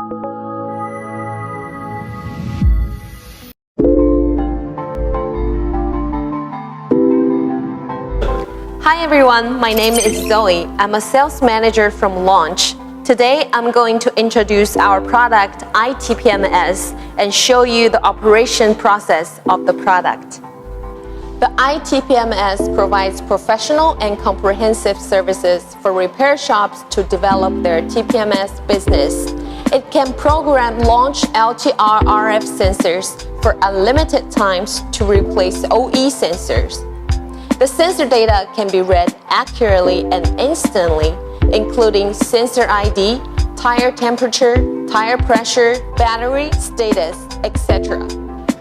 Hi everyone, my name is Zoe. I'm a sales manager from Launch. Today I'm going to introduce our product i-TPMS and show you the operation process of the product. The i-TPMS provides professional and comprehensive services for repair shops to develop their TPMS business. It can program Launch LTR RF sensors for unlimited times to replace OE sensors. The sensor data can be read accurately and instantly, including sensor ID, tire temperature, tire pressure, battery status, etc.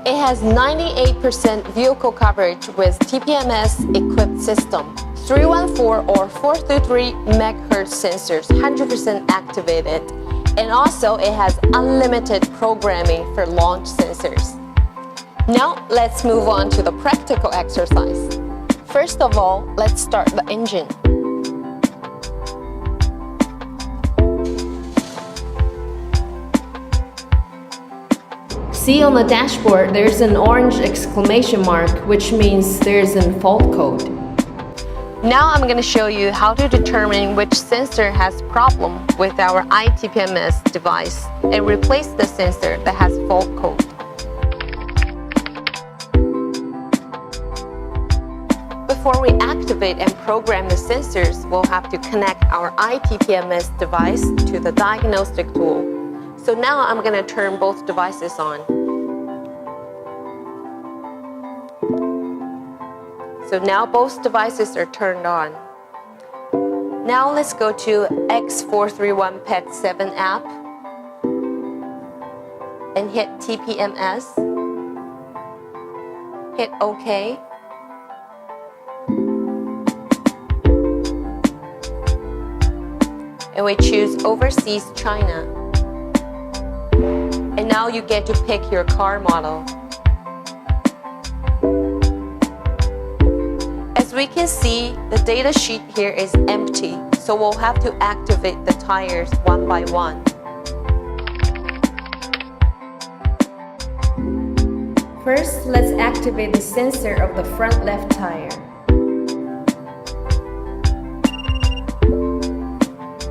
It has 98% vehicle coverage with TPMS-equipped system, 314 or 433 MHz sensors 100% activated, and also it has unlimited programming for launch sensors. Now let's move on to the practical exercise. First of all, let's start the engine. See on the dashboard, there's an orange exclamation mark, which means there's a fault code. Now I'm going to show you how to determine which sensor has problem with our i-TPMS device and replace the sensor that has fault code. Before we activate and program the sensors, we'll have to connect our i-TPMS device to the diagnostic tool. So now I'm going to turn both devices on. So now both devices are turned on. Now let's go to X431 Pet 7 app and hit TPMS. Hit OK. And we choose Overseas China. And now you get to pick your car model. As we can see, the data sheet here is empty, so we'll have to activate the tires one by one. First, let's activate the sensor of the front left tire.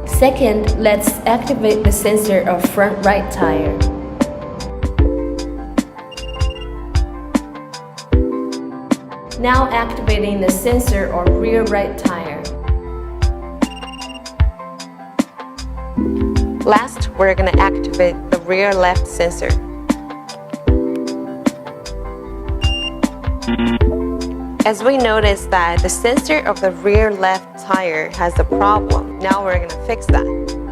Second, let's activate the sensor of front right tire. Now activating the sensor of rear right tire. Last, we're going to activate the rear left sensor. As we notice that the sensor of the rear left tire has a problem, now we're going to fix that.